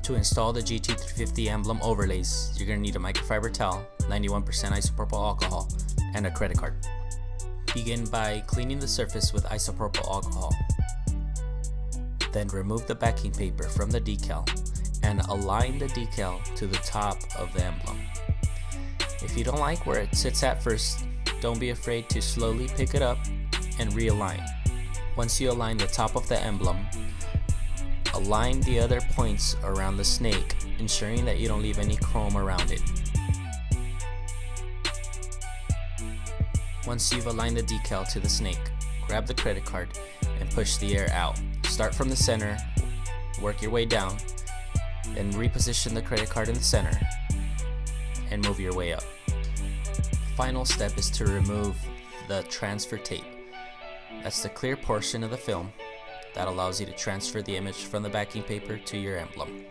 To install the GT350 emblem overlays, you're going to need a microfiber towel, 91% isopropyl alcohol, and a credit card. Begin by cleaning the surface with isopropyl alcohol. Then remove the backing paper from the decal and align the decal to the top of the emblem. If you don't like where it sits at first, don't be afraid to slowly pick it up and realign. Once you align the top of the emblem, align the other points around the snake, ensuring that you don't leave any chrome around it. Once you've aligned the decal to the snake, grab the credit card and push the air out. Start from the center, work your way down, then reposition the credit card in the center and move your way up. The final step is to remove the transfer tape. That's the clear portion of the film that allows you to transfer the image from the backing paper to your emblem.